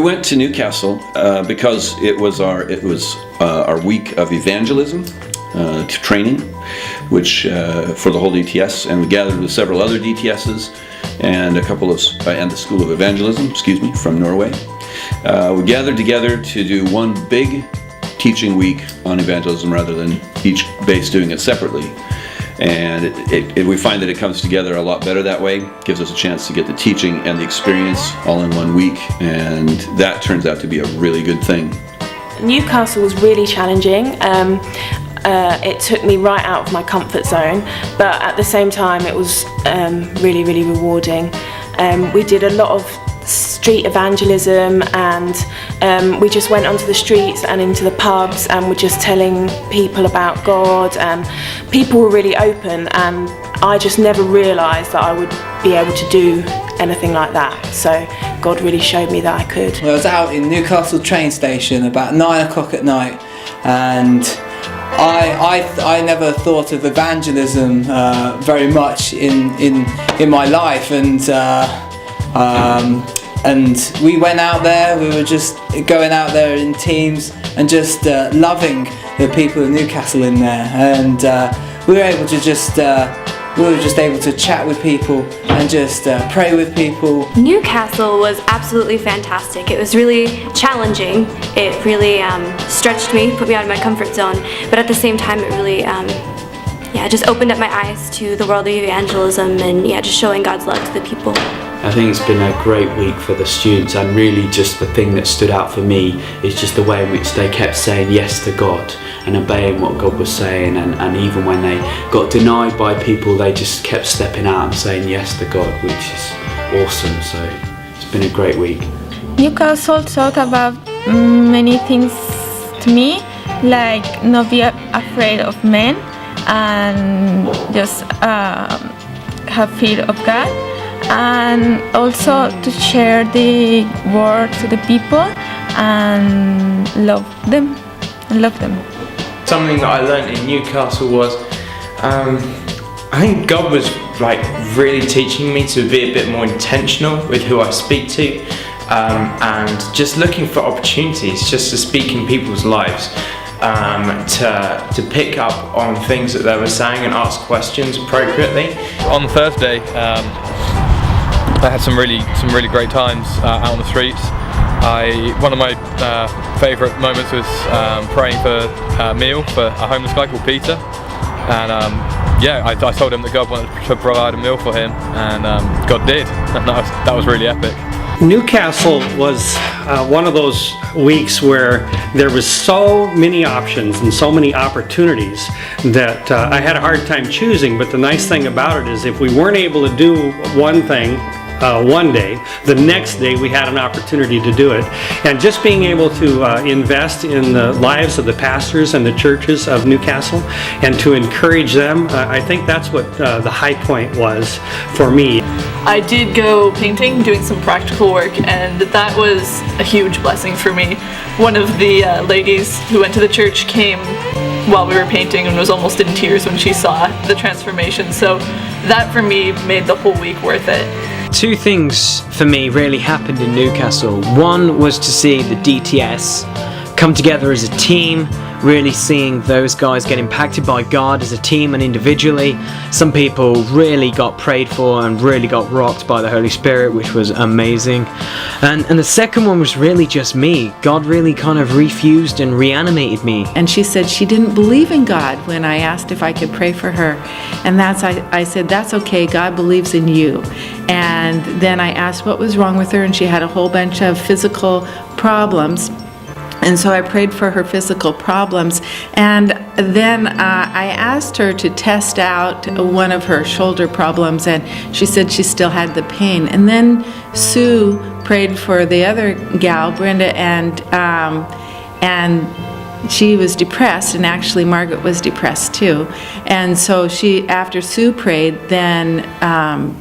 went to Newcastle because it was our week of evangelism training, which for the whole DTS, and we gathered with several other DTSs and and the School of Evangelism, from Norway. We gathered together to do one big teaching week on evangelism rather than each base doing it separately. And we find that it comes together a lot better that way. Gives us a chance to get the teaching and the experience all in one week, and that turns out to be a really good thing. Newcastle was really challenging. It took me right out of my comfort zone, but at the same time it was really, really rewarding. We did a lot of street evangelism, and we just went onto the streets and into the pubs and were just telling people about God, and people were really open, and I just never realised that I would be able to do anything like that. So God really showed me that I could. Well, I was out in Newcastle train station about 9 o'clock at night, and I never thought of evangelism very much in my life, and we went out there. We were just going out there in teams and just loving the people of Newcastle in there, and we were just able to chat with people and just pray with people. Newcastle was absolutely fantastic. It was really challenging. It really stretched me, put me out of my comfort zone, but at the same time it really just opened up my eyes to the world of evangelism and just showing God's love to the people. I think it's been a great week for the students, and really just the thing that stood out for me is just the way in which they kept saying yes to God and obeying what God was saying, and even when they got denied by people, they just kept stepping out and saying yes to God, which is awesome. So it's been a great week. Newcastle taught about many things to me, like not be afraid of men and just have fear of God, and also to share the word to the people and love them. Something that I learned in Newcastle was I think God was really teaching me to be a bit more intentional with who I speak to, and just looking for opportunities just to speak in people's lives, to pick up on things that they were saying and ask questions appropriately. On Thursday, I had some really great times out on the streets. One of my favourite moments was praying for a meal for a homeless guy called Peter, and I told him that God wanted to provide a meal for him, and God did, and that was really epic. Newcastle was one of those weeks where there was so many options and so many opportunities that I had a hard time choosing, but the nice thing about it is if we weren't able to do one thing one day, the next day we had an opportunity to do it. And just being able to invest in the lives of the pastors and the churches of Newcastle and to encourage them, I think that's what the high point was for me. I did go painting, doing some practical work, and that was a huge blessing for me. One of the ladies who went to the church came while we were painting and was almost in tears when she saw the transformation. So that for me made the whole week worth it. Two things for me really happened in Newcastle. One was to see the DTS come together as a team, really seeing those guys get impacted by God as a team and individually. Some people really got prayed for and really got rocked by the Holy Spirit, which was amazing. And the second one was really just me. God really kind of refused and reanimated me. And she said she didn't believe in God when I asked if I could pray for her. And I said, that's okay, God believes in you. And then I asked what was wrong with her, and she had a whole bunch of physical problems. And so I prayed for her physical problems, and then I asked her to test out one of her shoulder problems, and she said she still had the pain. And then Sue prayed for the other gal, Brenda, and she was depressed, and actually Margaret was depressed too. And so after Sue prayed, then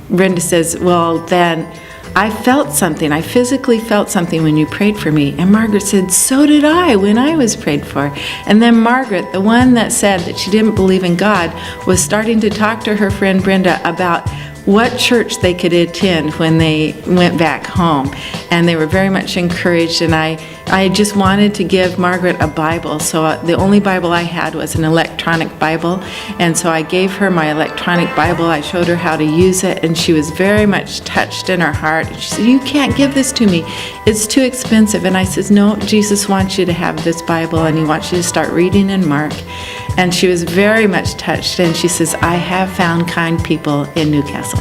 Brenda says, well, then I felt something. I physically felt something when you prayed for me. And Margaret said, so did I when I was prayed for. And then Margaret, the one that said that she didn't believe in God, was starting to talk to her friend Brenda about what church they could attend when they went back home. And they were very much encouraged, and I just wanted to give Margaret a Bible. So the only Bible I had was an electronic Bible, and so I gave her my electronic Bible. I showed her how to use it, and she was very much touched in her heart. She said, "You can't give this to me. It's too expensive." And I said, "No, Jesus wants you to have this Bible, and he wants you to start reading in Mark." And she was very much touched, and she says, "I have found kind people in Newcastle."